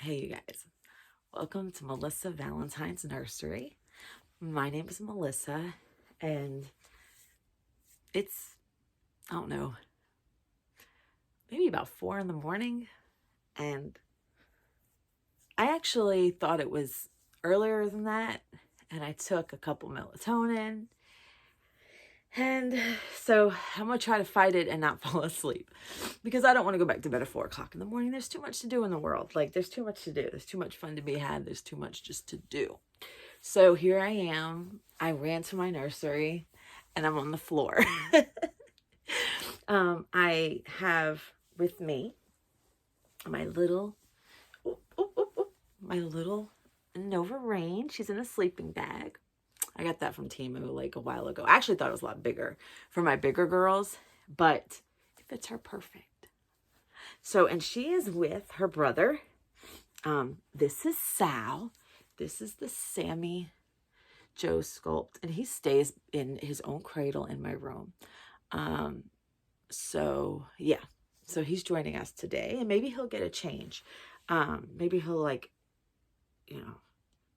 Hey, you guys. Welcome to Melissa Valentine's Nursery. My name is Melissa, and it's, I don't know, maybe about 4 in the morning, and I actually thought it was earlier than that, and I took a couple melatonin, and so I'm going to try to fight it and not fall asleep because I don't want to go back to bed at 4 o'clock in the morning. There's too much to do in the world. Like, there's too much to do. There's too much fun to be had. There's too much just to do. So here I am. I ran to my nursery and I'm on the floor. I have with me my little Nova Rain. She's in a sleeping bag. I got that from Temu like a while ago. I actually thought it was a lot bigger for my bigger girls, but it fits her perfect. So, and she is with her brother. This is Sal. This is the Sammy Joe sculpt, and he stays in his own cradle in my room. So yeah, so he's joining us today, and maybe he'll get a change. Maybe he'll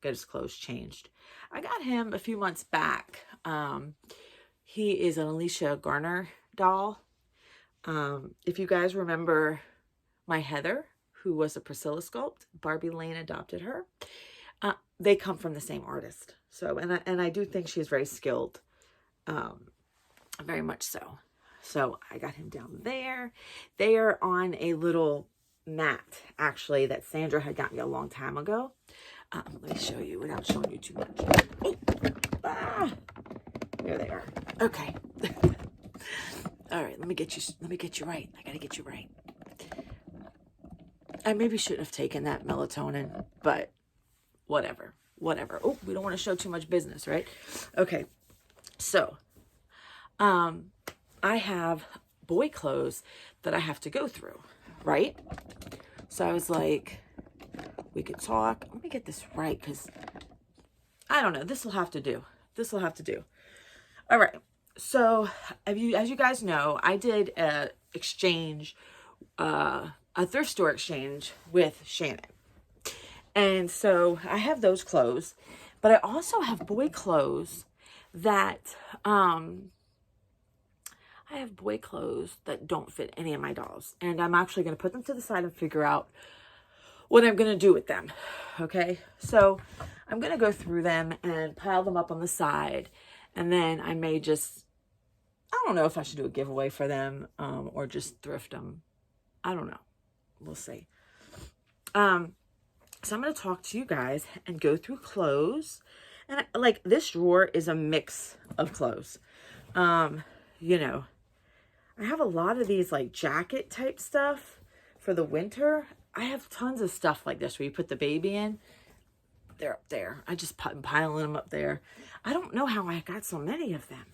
get his clothes changed. I got him a few months back. He is an Alicia Garner doll. If you guys remember my Heather, who was a Priscilla sculpt, Barbie Lane adopted her. They come from the same artist. So, and I do think she's very skilled, very much so. So I got him down there. They are on a little mat, actually, that Sandra had got me a long time ago. Let me show you without showing you too much. Oh, there they are. Okay. All right, let me get you right. I gotta get you right. I maybe shouldn't have taken that melatonin, but whatever. Oh, we don't want to show too much business, right? Okay. So, I have boy clothes that I have to go through, right? So I was like, we could talk. Let me get this right, because I don't know. This will have to do. All right. So as you guys know, I did a exchange, a thrift store exchange with Shannon. And so I have those clothes, but I also have boy clothes that, don't fit any of my dolls. And I'm actually going to put them to the side and figure out what I'm going to do with them. Okay. So I'm going to go through them and pile them up on the side. And then I may just, I don't know if I should do a giveaway for them, or just thrift them. I don't know. We'll see. So I'm going to talk to you guys and go through clothes. And like, this drawer is a mix of clothes. I have a lot of these like jacket type stuff for the winter. I have tons of stuff like this where you put the baby in. They're up there. I just piling them up there. I don't know how I got so many of them.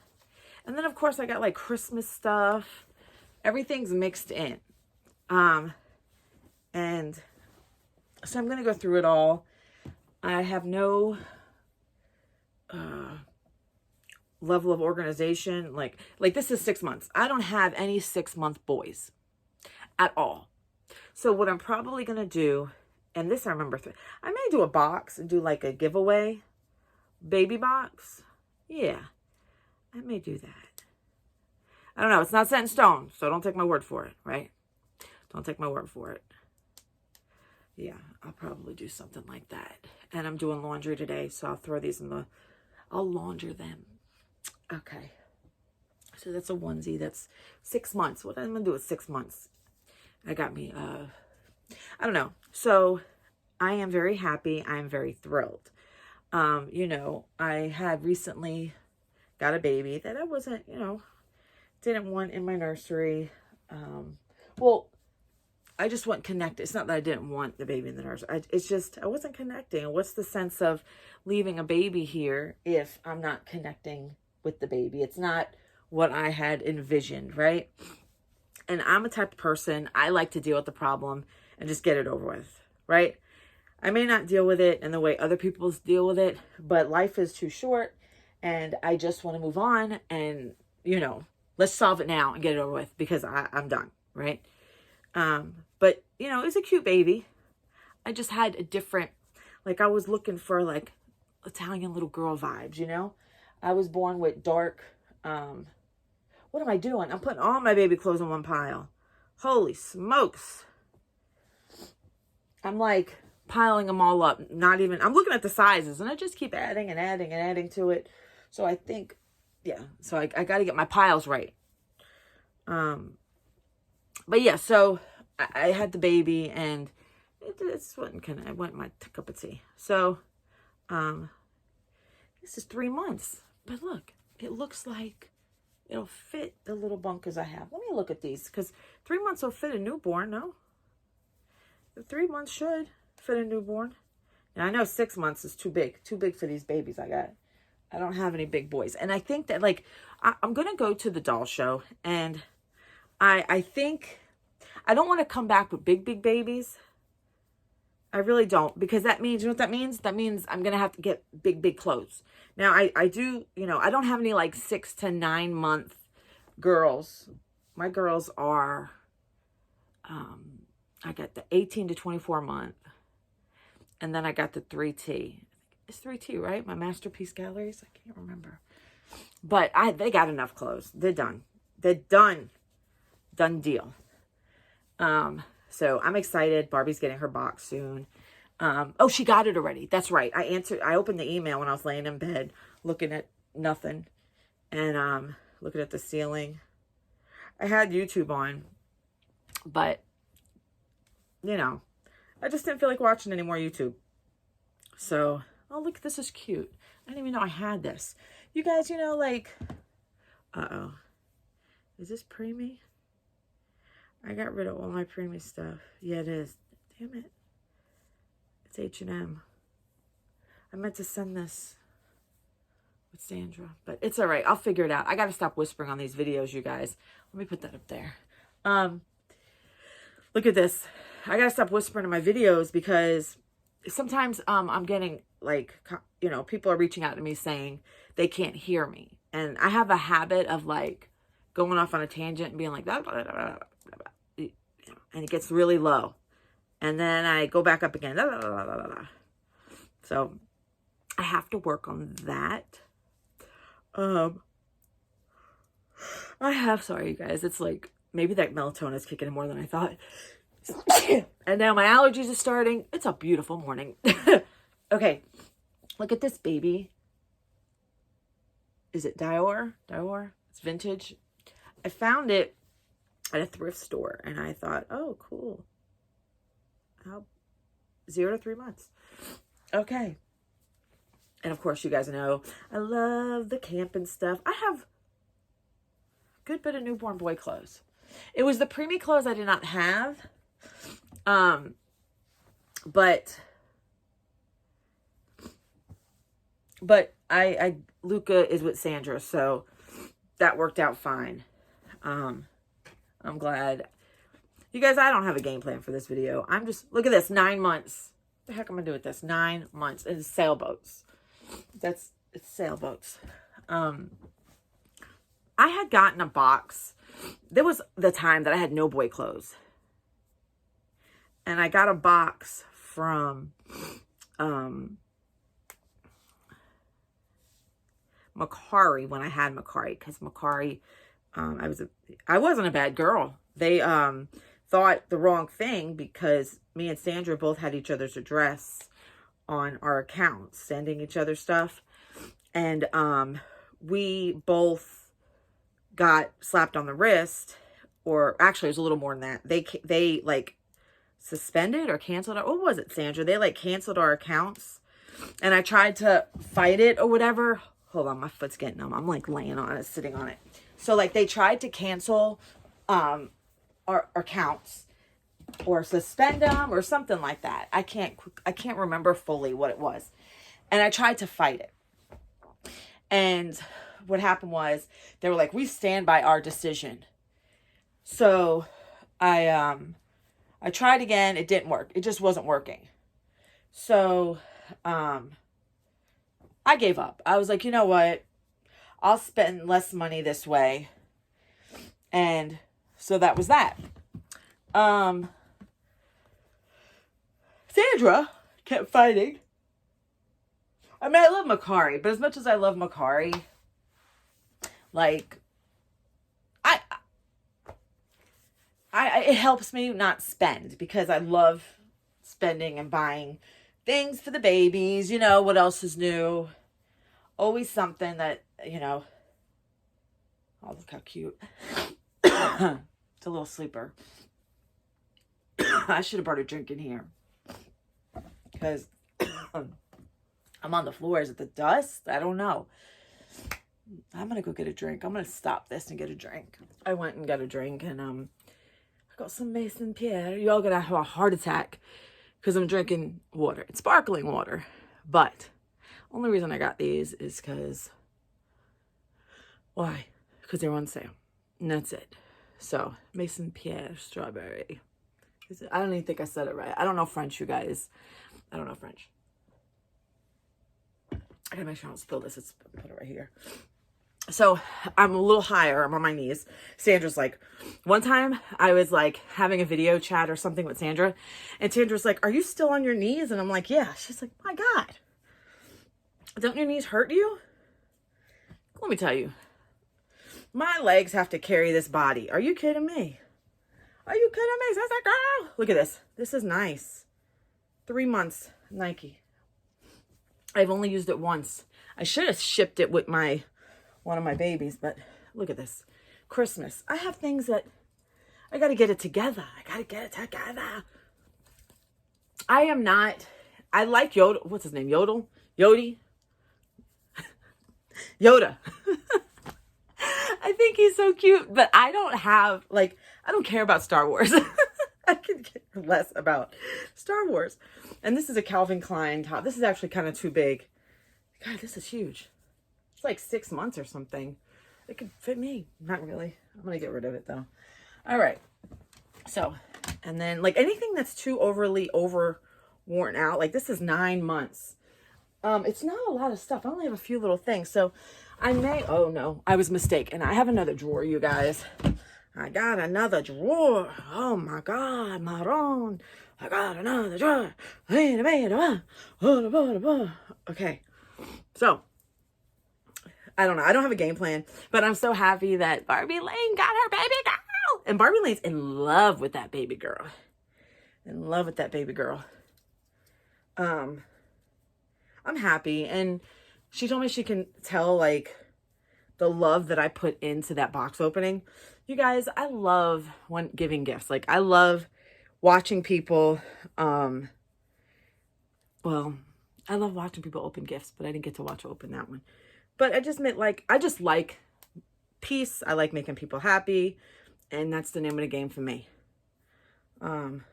And then of course I got like Christmas stuff. Everything's mixed in. And so I'm going to go through it all. I have no level of organization. Like this is 6 months. I don't have any 6-month boys at all. So what I'm probably going to do, and this I remember, I may do a box and do like a giveaway baby box. Yeah, I may do that. I don't know. It's not set in stone, so don't take my word for it, right? Don't take my word for it. Yeah, I'll probably do something like that. And I'm doing laundry today, so I'll throw these I'll launder them. Okay. So that's a onesie. That's 6 months. What I'm going to do with 6 months? I got me, I don't know. So I am very happy. I am very thrilled. I had recently got a baby that I wasn't, didn't want in my nursery. Well, I just wasn't connected. It's not that I didn't want the baby in the nursery. It's just, I wasn't connecting. What's the sense of leaving a baby here if I'm not connecting with the baby? It's not what I had envisioned, right? And I'm a type of person, I like to deal with the problem and just get it over with, right? I may not deal with it in the way other people deal with it, but life is too short and I just want to move on and, let's solve it now and get it over with because I'm done, right? But, it's a cute baby. I just had a different, like I was looking for like Italian little girl vibes, you know? I was born with dark, what am I doing? I'm putting all my baby clothes in one pile. Holy smokes. I'm like piling them all up. Not even, I'm looking at the sizes and I just keep adding and adding and adding to it. So I think, yeah, so I got to get my piles right. But yeah, so I had the baby and it's what I went my cup of tea. So, this is 3 months, but look, it looks like it'll fit the little bunkas I have. Let me look at these because 3 months will fit a newborn. No, the 3 months should fit a newborn. And I know 6 months is too big for these babies I got. I don't have any big boys. And I think that like, I'm going to go to the doll show and I think I don't want to come back with big babies. I really don't, because that means, you know what that means? That means I'm going to have to get big clothes. Now I do, you know, I don't have any like 6 to 9 month girls. My girls are, I got the 18 to 24 month. And then I got the 3T. It's 3T, right? My Masterpiece Galleries. I can't remember. But they got enough clothes. They're done. They're done. Done deal. So I'm excited. Barbie's getting her box soon. Oh, she got it already. That's right. I opened the email when I was laying in bed, looking at nothing and, looking at the ceiling. I had YouTube on, but you know, I just didn't feel like watching any more YouTube. So, oh, look, this is cute. I didn't even know I had this. You guys, you know, like, uh-oh. Is this preemie? I got rid of all my preemie stuff. Yeah, it is. Damn it. It's H&M. I meant to send this with Sandra, but it's all right. I'll figure it out. I got to stop whispering on these videos, you guys. Let me put that up there. Look at this. I got to stop whispering in my videos because sometimes I'm getting like, you know, people are reaching out to me saying they can't hear me. And I have a habit of like going off on a tangent and being like, blah, blah, blah, blah, blah, and it gets really low. And then I go back up again. Blah, blah, blah, blah, blah. So I have to work on that. Sorry, you guys. It's like, maybe that melatonin is kicking in more than I thought. And now my allergies are starting. It's a beautiful morning. Okay. Look at this baby. Is it Dior? Dior? It's vintage. I found it at a thrift store and I thought, oh, cool. 0 to 3 months. Okay. And of course, you guys know, I love the camping stuff. I have a good bit of newborn boy clothes. It was the preemie clothes I did not have. But Luca is with Sandra, so that worked out fine. I'm glad. You guys, I don't have a game plan for this video. I'm just, look at this, 9 months. What the heck am I doing with this? 9 months. It's sailboats. It's sailboats. I had gotten a box. There was the time that I had no boy clothes. And I got a box from Macari when I had Macari, because Macari, I wasn't a bad girl. They thought the wrong thing because me and Sandra both had each other's address on our accounts, sending each other stuff. And we both got slapped on the wrist, or actually it was a little more than that. They like suspended or canceled our, what was it, Sandra? They like canceled our accounts, and I tried to fight it or whatever. Hold on, my foot's getting numb. I'm like laying on it, sitting on it. So like they tried to cancel our accounts or suspend them or something like that. I can't remember fully what it was. And I tried to fight it. And what happened was they were like, we stand by our decision. So I tried again. It didn't work. It just wasn't working. So I gave up. I was like, you know what? I'll spend less money this way. And so that was that. Sandra, Sandra kept fighting. I mean, I love Macari, but as much as I love Macari, like, it helps me not spend because I love spending and buying things for the babies. You know, what else is new? Always something that, you know. Oh, look how cute. It's a little sleeper. I should have brought a drink in here because I'm on the floor. Is it the dust? I don't know. I'm going to go get a drink. I'm going to stop this and get a drink. I went and got a drink and I got some Mason Pierre. Y'all going to have a heart attack because I'm drinking water. It's sparkling water. But only reason I got these is because, why? Because they were on sale. And that's it. So, Mason Pierre strawberry. I don't even think I said it right. I don't know French, you guys. I don't know French. I gotta make sure I don't spill this. Let's put it right here. So I'm a little higher. I'm on my knees. Sandra's like, one time I was like having a video chat or something with Sandra. And Sandra's like, are you still on your knees? And I'm like, yeah. She's like, my God. Don't your knees hurt you? Let me tell you. My legs have to carry this body. Are you kidding me? Are you kidding me? That's a girl. Look at this. This is nice. 3 months, Nike. I've only used it once. I should have shipped it with one of my babies, but look at this. Christmas. I have things that I got to get it together. I am not, I like Yoda. What's his name? Yodel? Yodi? Yoda. I think he's so cute, but I don't have, like, I don't care about Star Wars. I could care less about Star Wars. And this is a Calvin Klein top. This is actually kind of too big. God, this is huge. It's like 6 months or something. It could fit me. Not really. I'm going to get rid of it, though. All right. So, and then, like, anything that's too overly worn out. Like, this is 9 months. It's not a lot of stuff. I only have a few little things. So, oh no, I was mistaken. I have another drawer, you guys. I got another drawer. Oh my God, Maron. I got another drawer. Okay. So, I don't know. I don't have a game plan, but I'm so happy that Barbie Lane got her baby girl. And Barbie Lane's in love with that baby girl. In love with that baby girl. I'm happy. And she told me she can tell, like, the love that I put into that box opening. You guys, I love giving gifts. Like, I love watching people, I love watching people open gifts, but I didn't get to watch her open that one. But I just meant, like, I just like peace. I like making people happy. And that's the name of the game for me. I'm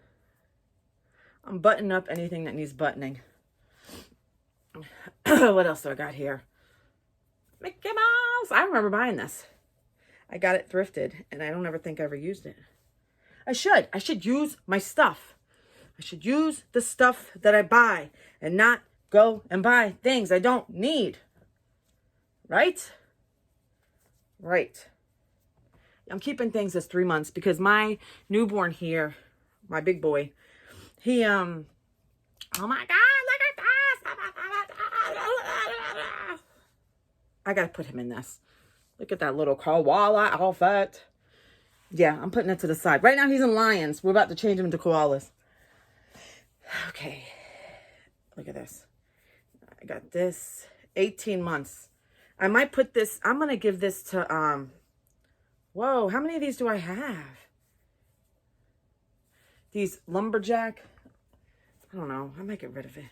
buttoning up anything that needs buttoning. What else do I got here? Mickey Mouse. I remember buying this. I got it thrifted, and I don't ever think I ever used it. I should use my stuff. I should use the stuff that I buy and not go and buy things I don't need. Right? Right. I'm keeping things as 3 months because my newborn here, my big boy, he, oh my God, look at this. I got to put him in this. Look at that little koala outfit. Yeah, I'm putting it to the side. Right now he's in lions. We're about to change him into koalas. Okay. Look at this. I got this. 18 months. I might put this. I'm going to give this to, whoa, how many of these do I have? These lumberjack. I don't know. I might get rid of it.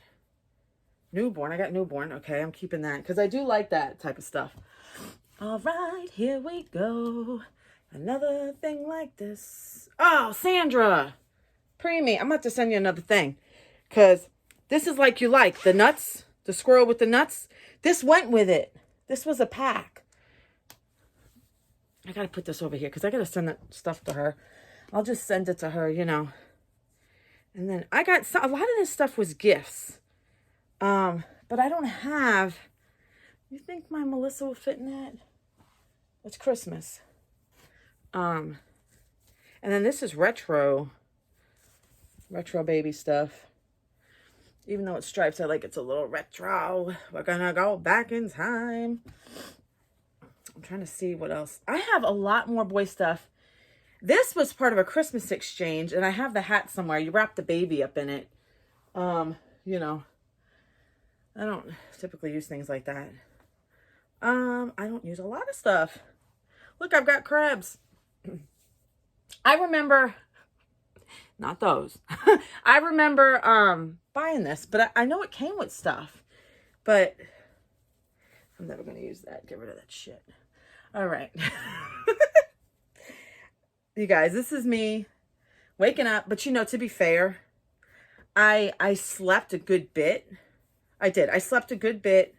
Newborn. I got newborn. Okay, I'm keeping that because I do like that type of stuff. All right, here we go. Another thing like this. Oh, Sandra. Preemie. I'm about to send you another thing. Because this is like you like. The nuts. The squirrel with the nuts. This went with it. This was a pack. I got to put this over here because I got to send that stuff to her. I'll just send it to her, you know. And then I got a lot of this stuff was gifts. But I don't have. You think my Melissa will fit in that? It's Christmas. And then this is retro baby stuff. Even though it's stripes, I like it's a little retro. We're gonna go back in time. I'm trying to see what else. I have a lot more boy stuff. This was part of a Christmas exchange, and I have the hat somewhere. You wrap the baby up in it. You know, I don't typically use things like that. I don't use a lot of stuff. Look, I've got crabs. I remember, not those. I remember buying this, but I know it came with stuff. But I'm never going to use that. Get rid of that shit. All right. You guys, this is me waking up. But, you know, to be fair, I slept a good bit. I did. I slept a good bit.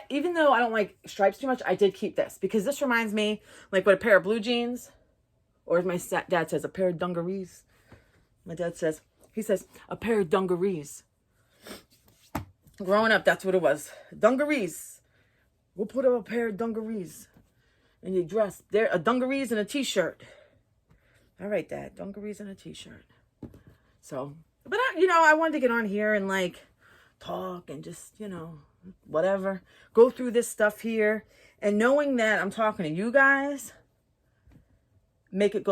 Even though I don't like stripes too much, I did keep this because this reminds me like what a pair of blue jeans, or as my dad says, a pair of dungarees. My dad says, he says, a pair of dungarees. Growing up, that's what it was. Dungarees. We'll put up a pair of dungarees. And you dress there, a dungarees and a t-shirt. All right, Dad, dungarees and a t-shirt. So, but you know, I wanted to get on here and like talk and just, you know, whatever, go through this stuff here, and knowing that I'm talking to you guys makes it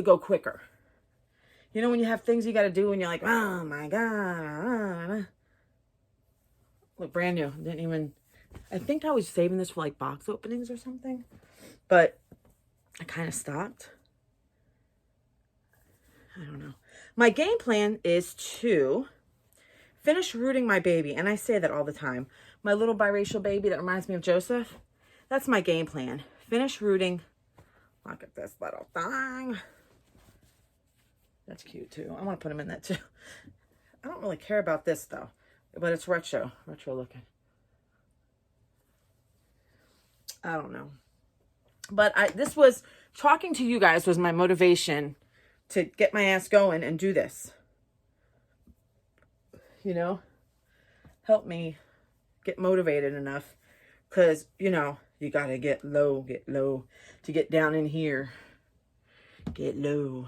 go quicker. You know, when you have things you got to do and you're like, oh my god, look, brand new. Didn't even, I think I was saving this for like box openings or something, but I kind of stopped. I don't know. My game plan is to finish rooting my baby, and I say that all the time. My little biracial baby that reminds me of Joseph. That's my game plan. Finish rooting. Look at this little thing. That's cute too. I want to put him in that too. I don't really care about this though, but it's retro looking. I don't know. But this was, talking to you guys was my motivation to get my ass going and do this. You know, help me get motivated enough, because, you know, you got to get low to get down in here. Get low.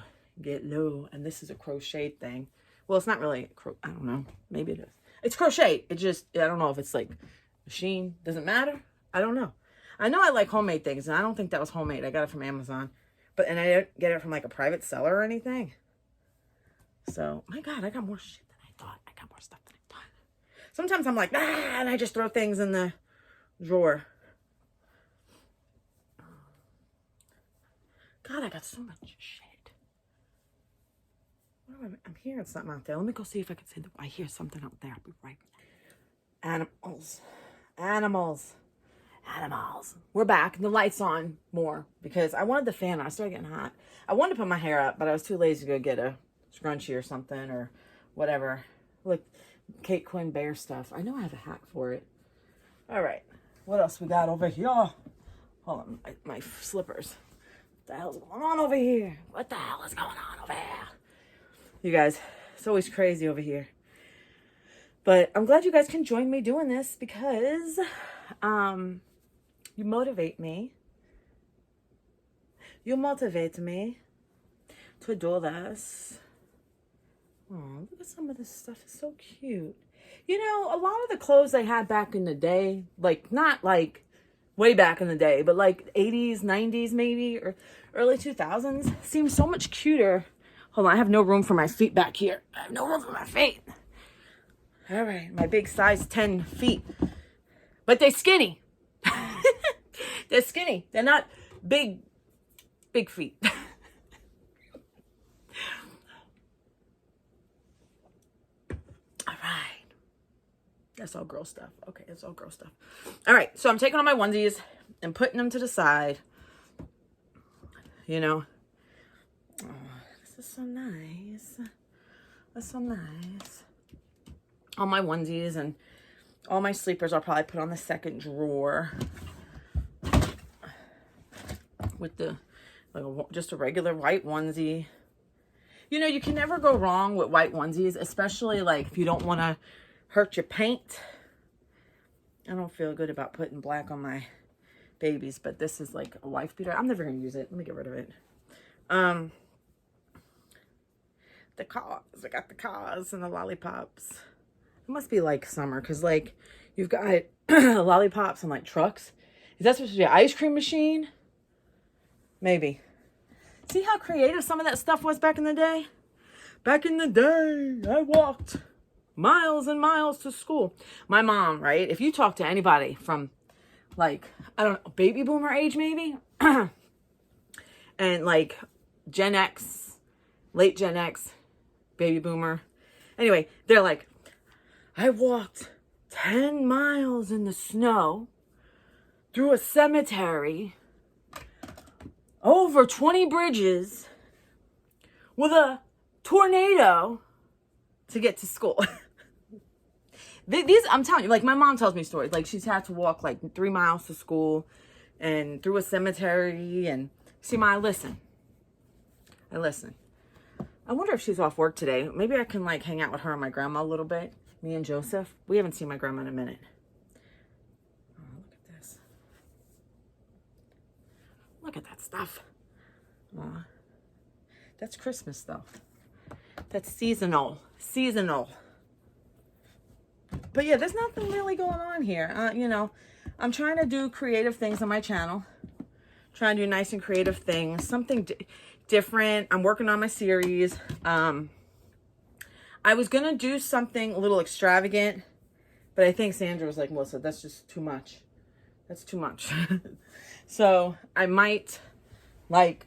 And this is a crocheted thing. Well, it's not really, I don't know. Maybe it is. It's crochet. It just, I don't know if it's like machine. Doesn't matter. I don't know. I know I like homemade things, and I don't think that was homemade. I got it from Amazon. And I didn't get it from like a private seller or anything. So, my God, I got more shit than I thought. I got more stuff than I thought. Sometimes I'm like, and I just throw things in the drawer. God, I got so much shit. I'm hearing something out there. Let me go see if I can see. I hear something out there. I'll be right back. Animals. We're back. The light's on more because I wanted the fan on. I started getting hot. I wanted to put my hair up, but I was too lazy to go get a scrunchie or something or whatever. Like Kate Quinn Bear stuff. I know I have a hat for it. All right. What else we got over here? Hold on. My slippers. What the hell's going on over here? What the hell is going on over here? You guys, it's always crazy over here. But I'm glad you guys can join me doing this because you motivate me. You motivate me to do this. Oh, look at some of this stuff. It's so cute. You know, a lot of the clothes they had back in the day, like not like way back in the day, but like 80s, 90s maybe, or early 2000s, seems so much cuter. Hold on, I have no room for my feet back here. I have no room for my feet. All right, my big size 10 feet. But they're skinny. They're skinny. They're not big feet. All right. That's all girl stuff. Okay, that's all girl stuff. All right, so I'm taking all my onesies and putting them to the side. You know. Oh, this is so nice. That's so nice. All my onesies and all my sleepers I'll probably put on the second drawer with the just a regular white onesie. You know, you can never go wrong with white onesies, especially like if you don't want to hurt your paint. I don't feel good about putting black on my babies, but this is like a wife beater. I'm never going to use it. Let me get rid of it. the cars. I got the cars and the lollipops. It must be like summer because like you've got lollipops and like trucks. Is that supposed to be an ice cream machine? Maybe. See how creative some of that stuff was back in the day? Back in the day, I walked miles and miles to school. My mom, right? If you talk to anybody from like, I don't know, baby boomer age maybe, and like Gen X, late Gen X, baby boomer. Anyway, they're like, I walked 10 miles in the snow through a cemetery, over 20 bridges, with a tornado to get to school. These, I'm telling you, like my mom tells me stories. Like she's had to walk like 3 miles to school and through a cemetery. And see, I listen. I listen. I wonder if she's off work today. Maybe I can like hang out with her and my grandma a little bit. Me and Joseph. We haven't seen my grandma in a minute. Oh, look at this. Look at that stuff. Aw. That's Christmas stuff. That's seasonal. Seasonal. But yeah, there's nothing really going on here. You know, I'm trying to do creative things on my channel. Trying to do nice and creative things. Something different. I'm working on my series. I was going to do something a little extravagant. But I think Sandra was like, Melissa, that's just too much. That's too much. So I might, like,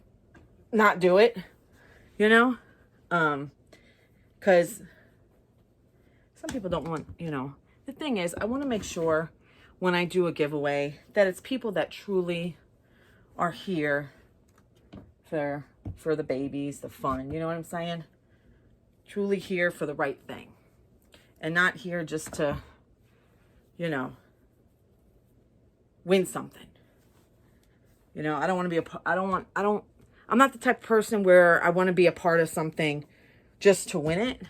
not do it. You know? Because some people don't want, you know. The thing is, I want to make sure when I do a giveaway that it's people that truly are here for the babies, the fun. You know what I'm saying? Truly here for the right thing. And not here just to, you know, win something. You know, I don't want to be I'm not the type of person where I want to be a part of something just to win it.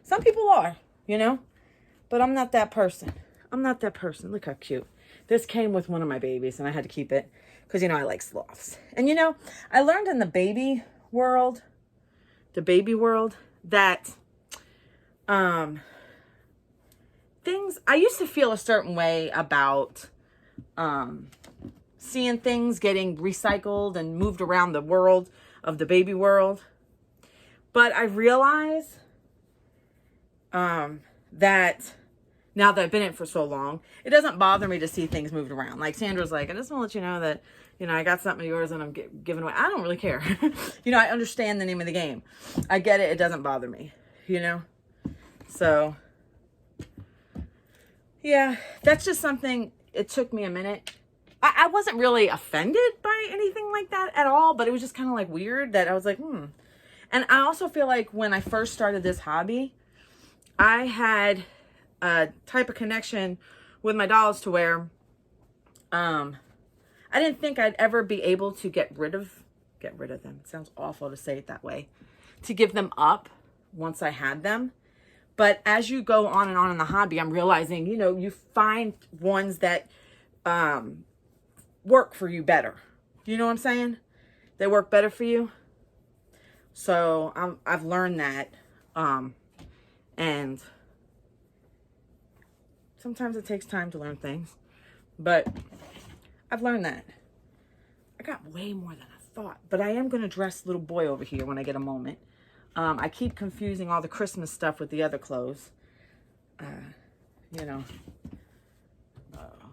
Some people are, you know, but I'm not that person. I'm not that person. Look how cute. This came with one of my babies and I had to keep it because, you know, I like sloths. And, you know, I learned in the baby world that things, I used to feel a certain way about seeing things getting recycled and moved around the world of the baby world. But I realize that now that I've been in it for so long, it doesn't bother me to see things moved around. Like Sandra's like, I just want to let you know that, you know, I got something of yours and I'm giving away. I don't really care. You know, I understand the name of the game. I get it. It doesn't bother me, you know? So, yeah, that's just something, it took me a minute. I wasn't really offended by anything like that at all, but it was just kind of like weird that I was like, And I also feel like when I first started this hobby, I had a type of connection with my dolls to where I didn't think I'd ever be able to get rid of them. It sounds awful to say it that way. To give them up once I had them. But as you go on and on in the hobby, I'm realizing, you know, you find ones that work for you better. You know what I'm saying? They work better for you. So I've learned that. And sometimes it takes time to learn things. But I've learned that. I got way more than I thought. But I am going to dress little boy over here when I get a moment. I keep confusing all the Christmas stuff with the other clothes. You know. Oh,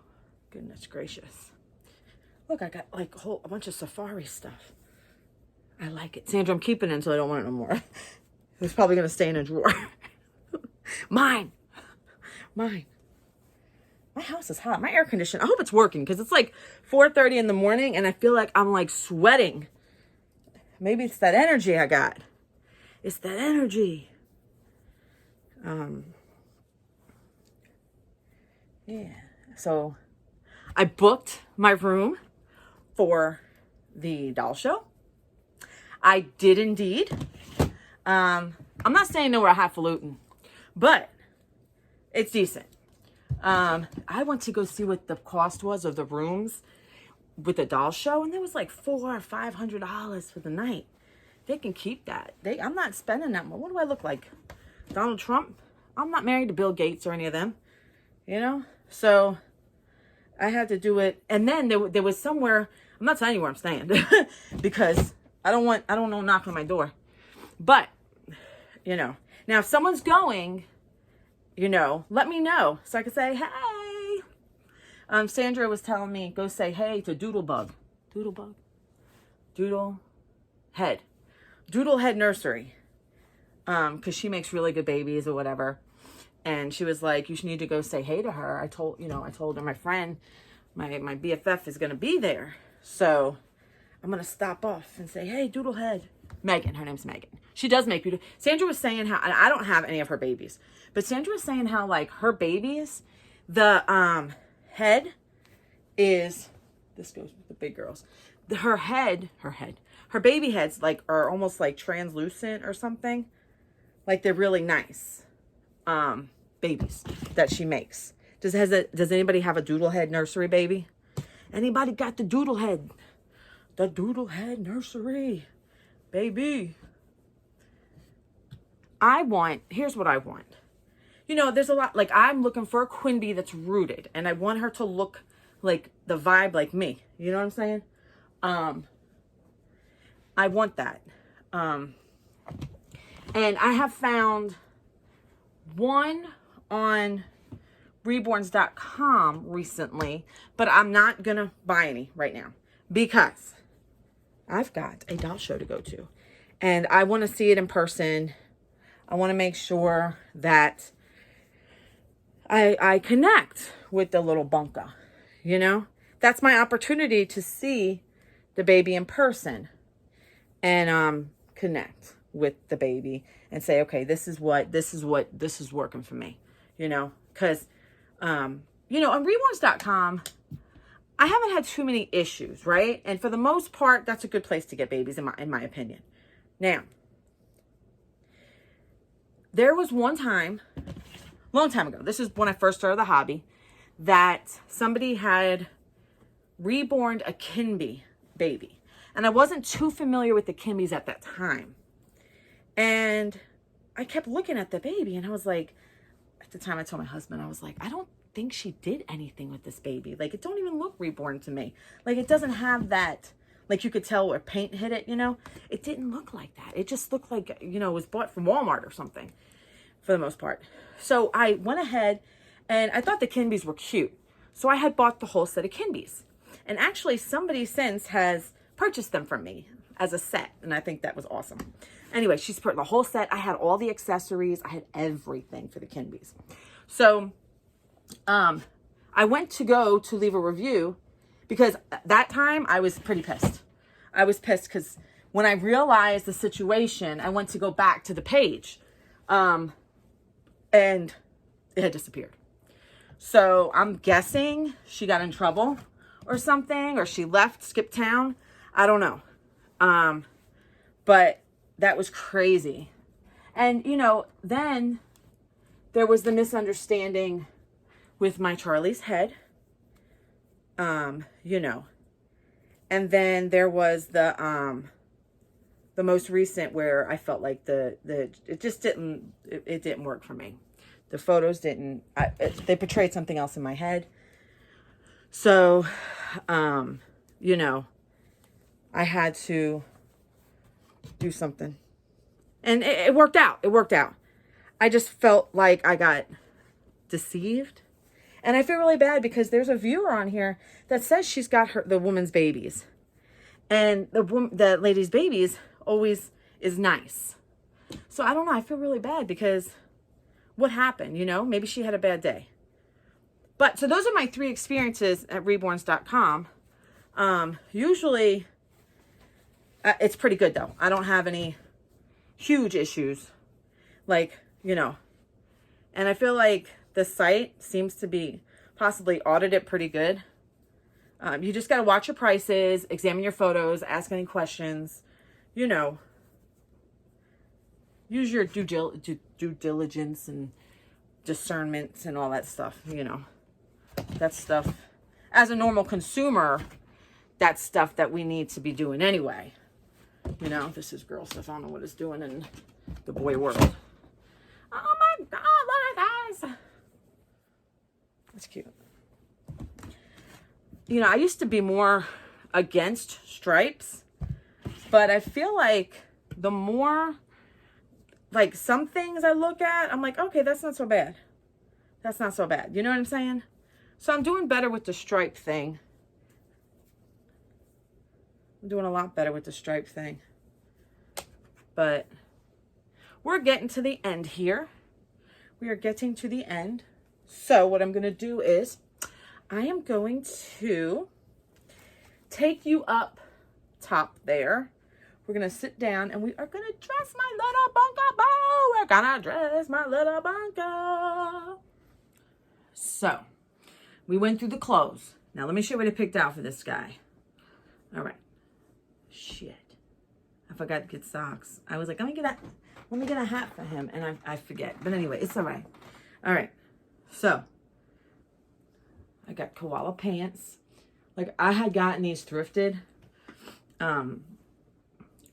goodness gracious. Look, I got like a bunch of safari stuff. I like it. Sandra, I'm keeping it until I don't want it no more. It's probably going to stay in a drawer. Mine. My house is hot. My air conditioner, I hope it's working because it's like 4:30 in the morning and I feel like I'm like sweating. Maybe it's that energy I got. It's that energy. Yeah. So I booked my room for the doll show. I did indeed. I'm not saying no, we're highfalutin, but it's decent. I went to go see what the cost was of the rooms with the doll show, and there was like $400 or $500 for the night. they can keep that. I'm not spending that much. What do I look like? Donald Trump? I'm not married to Bill Gates or any of them, you know? So I had to do it. And then there was somewhere, I'm not telling you where I'm staying because I don't want no knock on my door. But, you know, now if someone's going, you know, let me know so I can say, hey. Sandra was telling me, go say hey to Doodlebug. Doodlebug? Doodlehead Nursery. Because she makes really good babies or whatever. And she was like, you should need to go say hey to her. I told her my friend, my BFF is going to be there. So I'm going to stop off and say, hey, Doodlehead. Megan, her name's Megan. She does make beautiful. Sandra was saying how, and I don't have any of her babies, but Sandra was saying how like her babies, the head is, this goes with the big girls. Her baby heads like are almost like translucent or something. Like they're really nice babies that she makes. Does anybody have a Doodlehead Nursery baby? Anybody got the Doodlehead? The Doodlehead Nursery baby. Here's what I want. You know, there's a lot, like I'm looking for a Quinby that's rooted and I want her to look like the vibe like me. You know what I'm saying? I want that. And I have found one on Reborns.com recently, but I'm not going to buy any right now because I've got a doll show to go to and I want to see it in person. I want to make sure that I connect with the little bunka, you know, that's my opportunity to see the baby in person and connect with the baby and say, okay, this is working for me, you know, because, you know, on Reborns.com, I haven't had too many issues, right? And for the most part, that's a good place to get babies in my opinion. Now, there was one time, long time ago, this is when I first started the hobby, that somebody had reborn a Quinby baby. And I wasn't too familiar with the Quinbys at that time. And I kept looking at the baby and I was like, at the time I told my husband, I was like, I don't think she did anything with this baby. Like, it don't even look reborn to me. Like, it doesn't have that, like you could tell where paint hit it, you know? It didn't look like that. It just looked like, you know, it was bought from Walmart or something for the most part. So I went ahead and I thought the Quinbys were cute. So I had bought the whole set of Quinbys. And actually somebody since has purchased them from me as a set. And I think that was awesome. Anyway, she's put the whole set. I had all the accessories. I had everything for the Quinbys. So I went to go to leave a review because that time I was pretty pissed. I was pissed because when I realized the situation, I went to go back to the page and it had disappeared. So I'm guessing she got in trouble or something, or she left, skipped town. I don't know. But that was crazy. And, you know, then there was the misunderstanding with my Charlie's head, you know, and then there was the most recent where I felt like it just didn't, it didn't work for me. The photos didn't, they portrayed something else in my head. So, you know, I had to do something and it worked out. It worked out. I just felt like I got deceived. And I feel really bad because there's a viewer on here that says she's got the woman's babies. And the lady's babies always is nice. So I don't know. I feel really bad because what happened? You know, maybe she had a bad day. But so those are my 3 experiences at reborns.com. Usually it's pretty good though. I don't have any huge issues. Like, you know, and I feel like the site seems to be possibly audited pretty good. You just got to watch your prices, examine your photos, ask any questions, you know, use your due diligence and discernment and all that stuff, you know, that stuff as a normal consumer, that's stuff that we need to be doing anyway. You know, this is girl stuff. I don't know what it's doing in the boy world. Oh my God, look at guys. That's cute. You know, I used to be more against stripes, but I feel like the more, like, some things I look at, I'm like, okay, that's not so bad. That's not so bad. You know what I'm saying? So I'm doing better with the stripe thing. I'm doing a lot better with the stripe thing. But we're getting to the end here. We are getting to the end. So what I'm going to do is I am going to take you up top there. We're going to sit down and we are going to dress my little bunka bow. We're going to dress my little bunka. So we went through the clothes. Now let me show you what I picked out for this guy. All right. Shit. I forgot to get socks. I was like, let me get a hat for him. And I forget. But anyway, it's all right. All right. So I got koala pants. Like, I had gotten these thrifted. And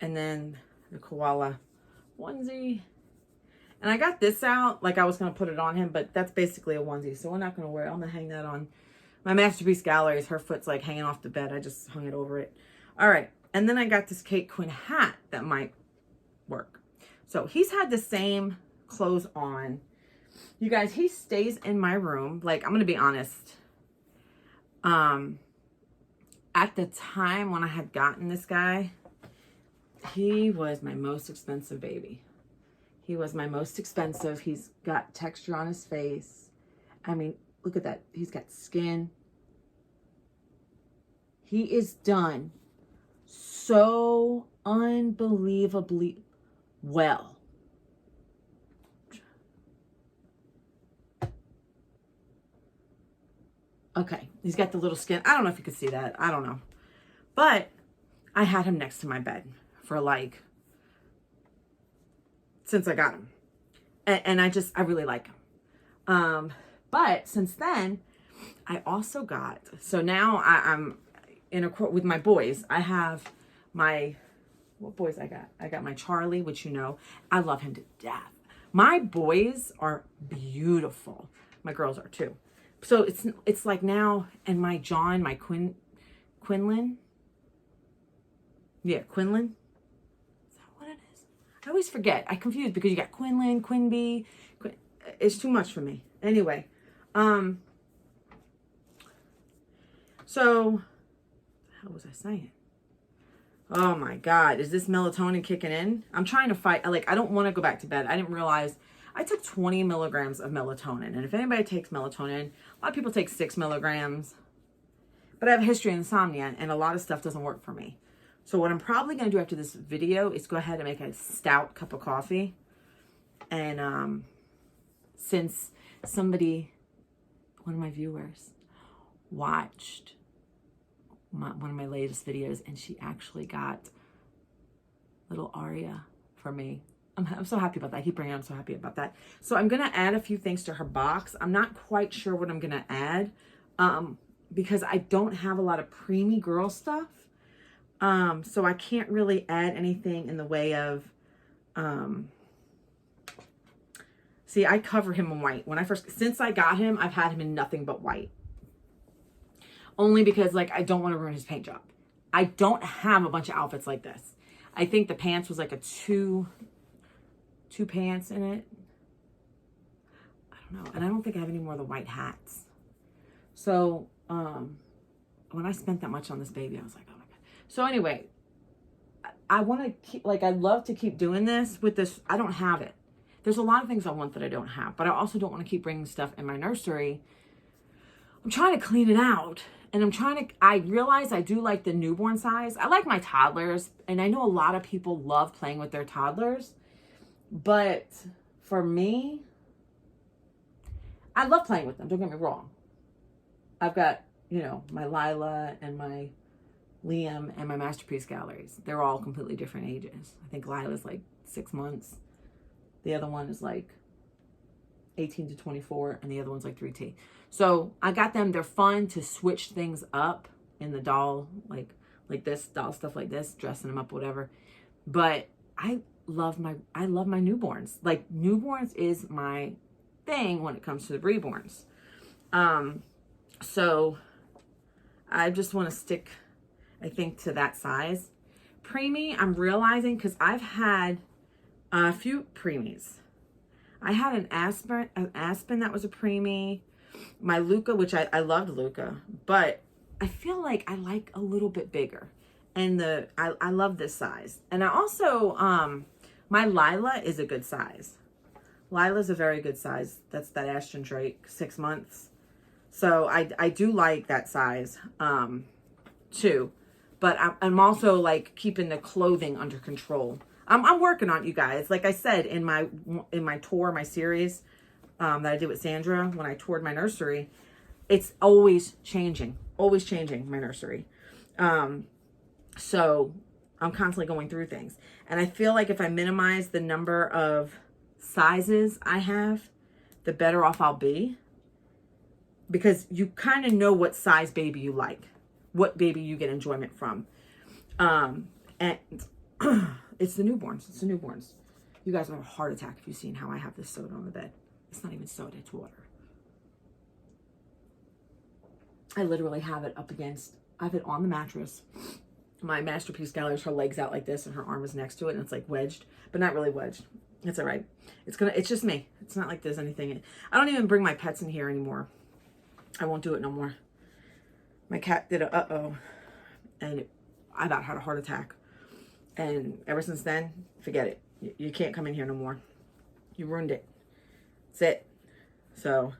then the koala onesie. And I got this out. Like, I was going to put it on him. But that's basically a onesie. So we're not going to wear it. I'm going to hang that on my masterpiece galleries. Her foot's like hanging off the bed. I just hung it over it. All right. And then I got this Kate Quinn hat that might work. So he's had the same clothes on. You guys, he stays in my room. Like, I'm going to be honest. At the time when I had gotten this guy, he was my most expensive baby. He was my most expensive. He's got texture on his face. I mean, look at that. He's got skin. He is done so unbelievably well. Okay, he's got the little skin. I don't know if you could see that. I don't know. But I had him next to my bed for like, since I got him. And I really like him. But since then, I also got, so now I'm in a court with my boys. I have my, what boys I got? I got my Charlie, which you know, I love him to death. My boys are beautiful. My girls are too. So it's like now, and my John, my Quinlan. Yeah, Quinlan. Is that what it is? I always forget. I confuse because you got Quinlan, Quinby. It's too much for me. Anyway, so how was I saying? Oh my God, is this melatonin kicking in? I'm trying to fight. Like, I don't want to go back to bed. I didn't realize I took 20 milligrams of melatonin. And if anybody takes melatonin, a lot of people take 6 milligrams. But I have a history of insomnia, and a lot of stuff doesn't work for me. So what I'm probably going to do after this video is go ahead and make a stout cup of coffee. And since somebody, one of my viewers, watched one of my latest videos, and she actually got little Aria for me. I'm so happy about that. I keep bringing it up. I'm so happy about that. So I'm going to add a few things to her box. I'm not quite sure what I'm going to add because I don't have a lot of preemie girl stuff. So I can't really add anything in the way of, see, I cover him in white. Since I got him, I've had him in nothing but white. Only because, like, I don't want to ruin his paint job. I don't have a bunch of outfits like this. I think the pants was like a two pants in it. I don't know. And I don't think I have any more of the white hats. So, when I spent that much on this baby, I was like, oh my God. So anyway, I want to keep, like, I'd love to keep doing this with this. I don't have it. There's a lot of things I want that I don't have, but I also don't want to keep bringing stuff in my nursery. I'm trying to clean it out. And I realize I do like the newborn size. I like my toddlers. And I know a lot of people love playing with their toddlers. But for me, I love playing with them. Don't get me wrong. I've got, you know, my Lila and my Liam and my masterpiece galleries. They're all completely different ages. I think Lila's like 6 months. The other one is like 18 to 24. And the other one's like 3T. So I got them. They're fun to switch things up in the doll, like this, doll stuff like this, dressing them up, whatever. but I love my newborns. Like, newborns is my thing when it comes to the reborns. So I just want to stick, I think, to that size. Preemie, I'm realizing, because I've had a few preemies. I had an Aspen that was a preemie. My Luca, which I loved Luca, but I feel like I like a little bit bigger. And I love this size. And I also, my Lila is a good size. Lila's a very good size. That's that Ashton Drake, 6 months. So I do like that size, too. But I'm also like keeping the clothing under control. I'm working on it, you guys. Like I said, in my tour, my series that I did with Sandra when I toured my nursery, it's always changing, my nursery. So I'm constantly going through things. And I feel like if I minimize the number of sizes I have, the better off I'll be. Because you kind of know what size baby you like, what baby you get enjoyment from. And it's the newborns. It's the newborns. You guys will have a heart attack if you've seen how I have this soda on the bed. It's not even soda, it's water. I literally have it up against, I have it on the mattress. My masterpiece gallery, her legs out like this and her arm is next to it and it's like wedged, but not really wedged. It's all right. It's just me. It's not like there's anything. I don't even bring my pets in here anymore. I won't do it no more. My cat did a uh-oh and I about had a heart attack. And ever since then, forget it. You can't come in here no more. You ruined it. That's it. So,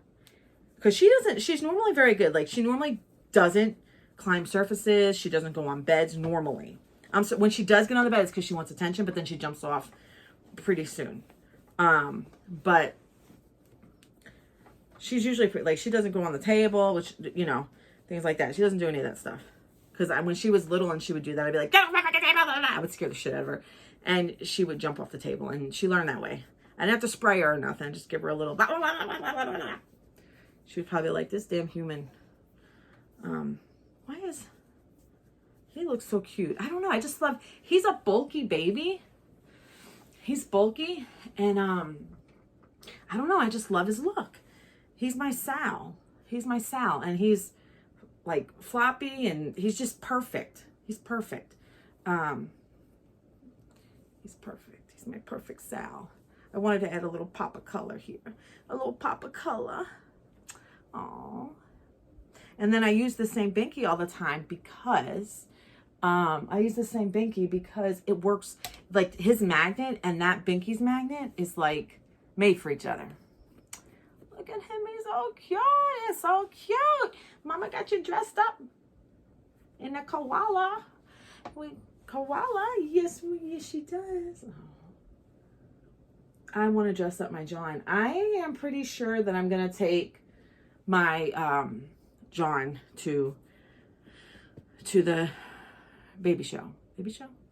because she's normally very good. Like, she normally doesn't climb surfaces. She doesn't go on beds normally. So when she does get on the bed, it's because she wants attention, but then she jumps off pretty soon. But she's usually pretty, like, she doesn't go on the table, which, you know, things like that. She doesn't do any of that stuff. Because when she was little and she would do that, I'd be like, get off my fucking table. I would scare the shit out of her. And she would jump off the table. And she learned that way. I didn't have to spray her or nothing. Just give her a little. She was probably like, this damn human. Why is. He looks so cute. I don't know. I just love. He's a bulky baby. He's bulky. And I don't know. I just love his look. He's my Sal. And he's like floppy and he's just perfect. He's perfect. He's perfect. He's my perfect Sal. I wanted to add a little pop of color here. A little pop of color. Aww. And then I use the same binky all the time because it works, like his magnet and that binky's magnet is like made for each other. Look at him, he's so cute. It's so cute. Mama got you dressed up in a koala. Koala, yes, she does. Oh. I want to dress up my John. I am pretty sure that I'm going to take my John to the baby show.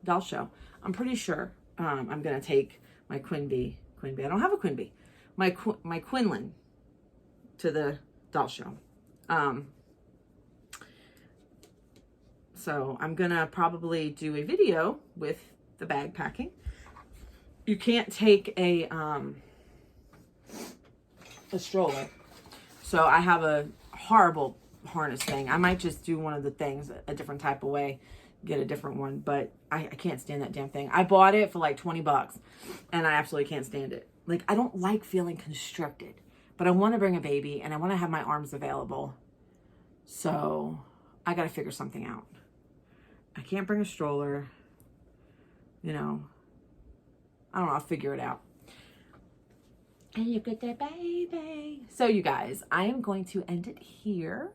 Doll show. I'm pretty sure I'm going to take my Quinby. I don't have a Quinby. My Quinlan to the doll show. So I'm going to probably do a video with the bag packing. You can't take a stroller. So I have a horrible harness thing. I might just do one of the things a different type of way, get a different one, but I can't stand that damn thing. I bought it for like 20 bucks and I absolutely can't stand it. Like, I don't like feeling constricted, but I want to bring a baby and I want to have my arms available. So I got to figure something out. I can't bring a stroller, you know. I don't know, I'll figure it out. And look at that baby. So you guys, I am going to end it here.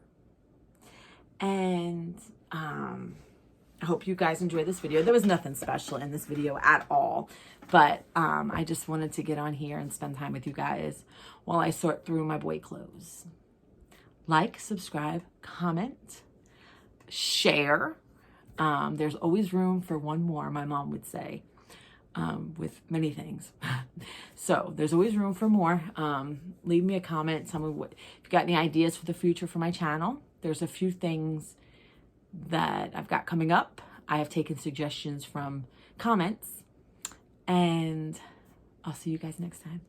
And I hope you guys enjoyed this video. There was nothing special in this video at all. But I just wanted to get on here and spend time with you guys while I sort through my boy clothes. Like, subscribe, comment, share. There's always room for one more, my mom would say. With many things. So there's always room for more. Leave me a comment. Tell me if you got any ideas for the future for my channel. There's a few things that I've got coming up. I have taken suggestions from comments And I'll see you guys next time.